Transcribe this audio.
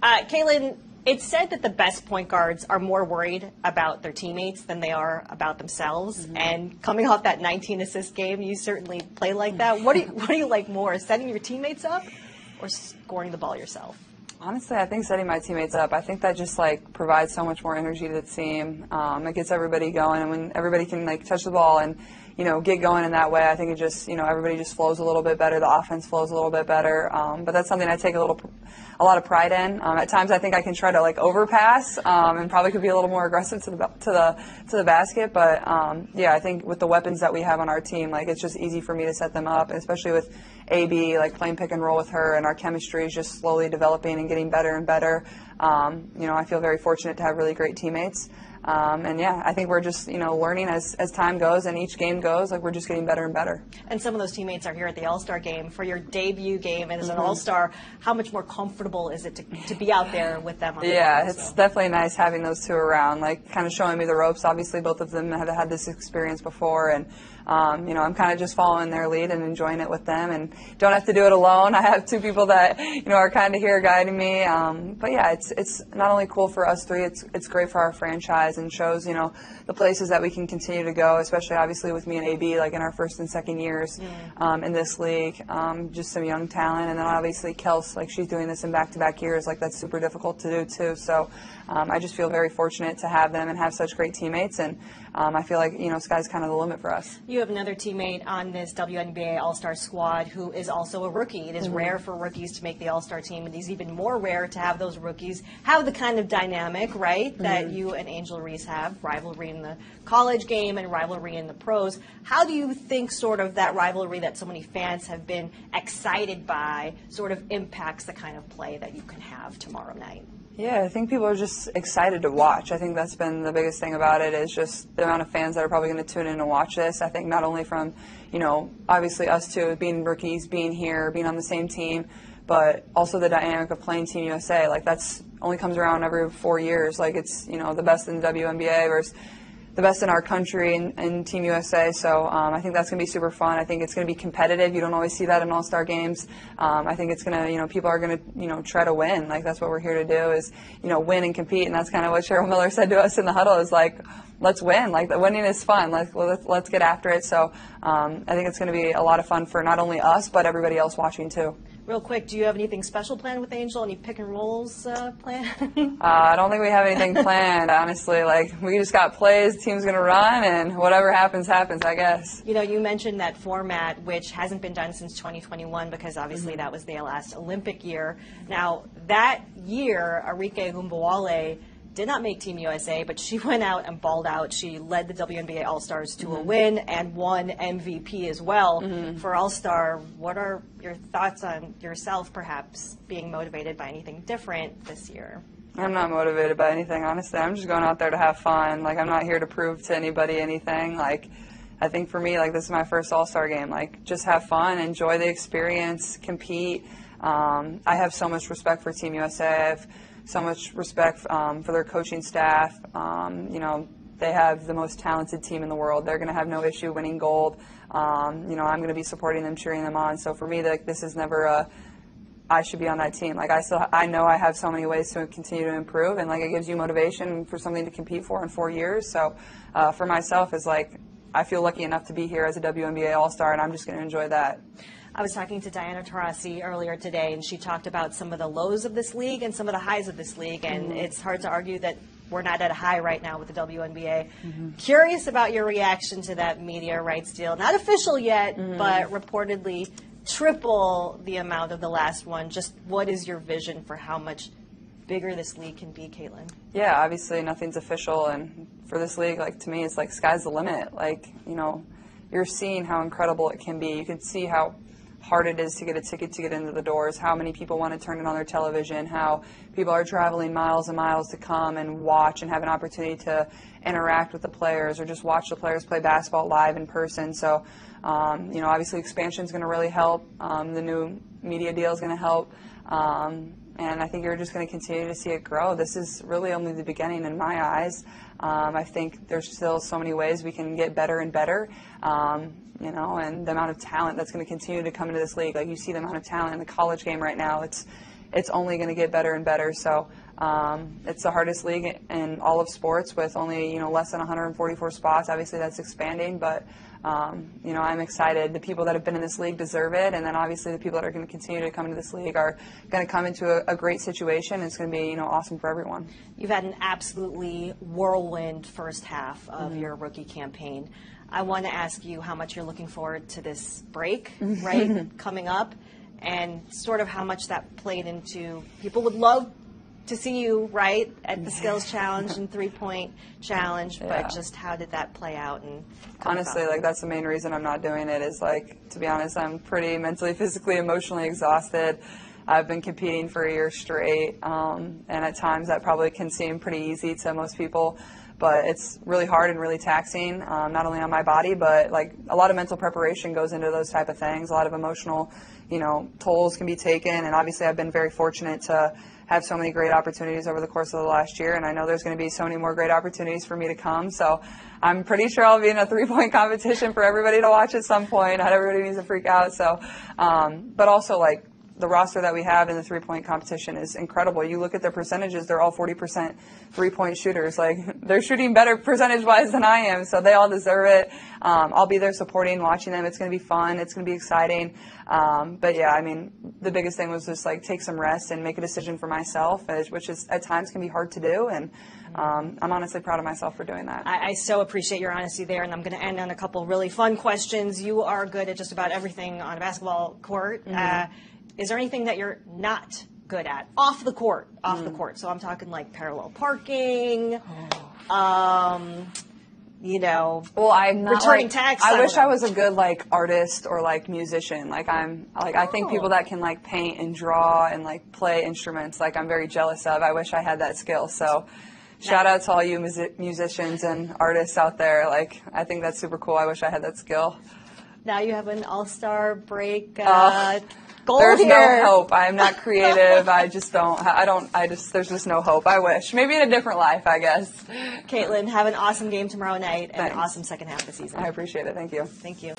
Kaylin, it's said that the best point guards are more worried about their teammates than they are about themselves. Mm-hmm. And coming off that 19-assist game, you certainly play like that. What do you like more, setting your teammates up or scoring the ball yourself? Honestly, I think setting my teammates up, I think that just provides so much more energy to the team. It gets everybody going, and when everybody can touch the ball and get going in that way, I think it just everybody just flows a little bit better. The offense flows a little bit better. But that's something I take a lot of pride in. At times, I think I can try to overpass and probably could be a little more aggressive to the basket. But yeah, I think with the weapons that we have on our team, it's just easy for me to set them up, and especially with AB, playing pick and roll with her, and our chemistry is just slowly developing and getting better and better. I feel very fortunate to have really great teammates. And yeah, I think we're just, learning as time goes and each game goes, we're just getting better and better. And some of those teammates are here at the All-Star game. For your debut game as an All-Star, how much more comfortable is it to be out there with them on the court? It's definitely nice having those two around, kind of showing me the ropes. Obviously, both of them have had this experience before, and I'm kind of just following their lead and enjoying it with them, and don't have to do it alone. I have two people that are kind of here guiding me. But yeah, it's not only cool for us three, it's great for our franchise and shows the places that we can continue to go, especially obviously with me and AB in our first and second years in this league. Just some young talent, and then obviously Kels, she's doing this in back-to-back years. That's super difficult to do too. So I just feel very fortunate to have them and have such great teammates, and I feel like sky's kind of the limit for us. You have another teammate on this WNBA All-Star squad who is also a rookie. It is rare for rookies to make the All-Star team, and it's even more rare to have those rookies have the kind of dynamic, right, that you and Angel Reese have, rivalry in the college game and rivalry in the pros. How do you think sort of that rivalry that so many fans have been excited by sort of impacts the kind of play that you can have tomorrow night? Yeah, I think people are just excited to watch. I think that's been the biggest thing about it, is just the amount of fans that are probably going to tune in and watch this. I think not only from, obviously us two, being rookies, being here, being on the same team, but also the dynamic of playing Team USA. That's only comes around every 4 years. It's, the best in the WNBA versus the best in our country in Team USA. So I think that's going to be super fun. I think it's going to be competitive. You don't always see that in All-Star games. I think it's going to, people are going to, try to win. That's what we're here to do, is, win and compete. And that's kind of what Cheryl Miller said to us in the huddle, is let's win. The winning is fun. Let's get after it. So I think it's going to be a lot of fun for not only us, but everybody else watching too. Real quick, do you have anything special planned with Angel? Any pick and rolls planned? I don't think we have anything planned, honestly. We just got plays, the team's going to run, and whatever happens, happens, I guess. You mentioned that format, which hasn't been done since 2021, because obviously that was their last Olympic year. Now, that year, Arike Humbawale did not make Team USA, but she went out and balled out. She led the WNBA All-Stars to a win and won MVP as well for All-Star. What are your thoughts on yourself perhaps being motivated by anything different this year? I'm not motivated by anything, honestly. I'm just going out there to have fun. I'm not here to prove to anybody anything. I think for me, this is my first All-Star game. Just have fun, enjoy the experience, compete. I have so much respect for Team USA. I have so much respect for their coaching staff. They have the most talented team in the world. They're going to have no issue winning gold. I'm going to be supporting them, cheering them on. So for me, this is never I should be on that team. I know I have so many ways to continue to improve, and it gives you motivation for something to compete for in 4 years. So for myself, is I feel lucky enough to be here as a WNBA All-Star, and I'm just going to enjoy that. I was talking to Diana Taurasi earlier today, and she talked about some of the lows of this league and some of the highs of this league, and it's hard to argue that we're not at a high right now with the WNBA. Curious about your reaction to that media rights deal. Not official yet, but reportedly triple the amount of the last one. Just what is your vision for how much bigger this league can be, Caitlin? Yeah, obviously nothing's official, and for this league, to me, it's sky's the limit. You're seeing how incredible it can be. You can see how hard it is to get a ticket to get into the doors, how many people want to turn it on their television, how people are traveling miles and miles to come and watch and have an opportunity to interact with the players or just watch the players play basketball live in person. So, obviously expansion is going to really help. The new media deal is going to help. And I think you're just going to continue to see it grow. This is really only the beginning in my eyes. I think there's still so many ways we can get better and better. And the amount of talent that's going to continue to come into this league. You see the amount of talent in the college game right now. It's it's only going to get better and better. So it's the hardest league in all of sports with only, you know, less than 144 spots. Obviously that's expanding, but you know, I'm excited. The people that have been in this league deserve it, and then obviously the people that are going to continue to come into this league are going to come into a great situation. It's going to be, you know, awesome for everyone. You've had an absolutely whirlwind first half of your rookie campaign. I want to ask you how much you're looking forward to this break, right, coming up, and sort of how much that played into people would love to see you, right, at the skills challenge and three-point challenge, but just how did that play out? And honestly, like, that's the main reason I'm not doing it is, like, to be honest, I'm pretty mentally, physically, emotionally exhausted. I've been competing for a year straight, and at times that probably can seem pretty easy to most people, but it's really hard and really taxing, not only on my body, but, like, a lot of mental preparation goes into those type of things. A lot of emotional, you know, tolls can be taken, and obviously I've been very fortunate to have so many great opportunities over the course of the last year, and I know there's going to be so many more great opportunities for me to come. So I'm pretty sure I'll be in a three-point competition for everybody to watch at some point. Not everybody needs to freak out. So, but also, like, the roster that we have in the three-point competition is incredible. You look at their percentages, they're all 40% three-point shooters. Like, they're shooting better percentage-wise than I am, so they all deserve it. I'll be there supporting, watching them. It's going to be fun. It's going to be exciting. But, yeah, I mean, the biggest thing was just, like, take some rest and make a decision for myself, which is at times can be hard to do, and I'm honestly proud of myself for doing that. I so appreciate your honesty there, and I'm going to end on a couple really fun questions. You are good at just about everything on a basketball court. Is there anything that you're not good at off the court? Off the court. So I'm talking like parallel parking, you know, well, I'm not returning like, tax. I wish I was a good like artist or like musician. Like I think people that can like paint and draw and like play instruments, like I'm very jealous of. I wish I had that skill. So shout out to all you musicians and artists out there. Like, I think that's super cool. I wish I had that skill. Now you have an all-star break goal There's here. no hope. I am not creative. There's just no hope. I wish. Maybe in a different life, I guess. Caitlin, have an awesome game tomorrow night and Thanks. an awesome second half of the season. I appreciate it. Thank you. Thank you.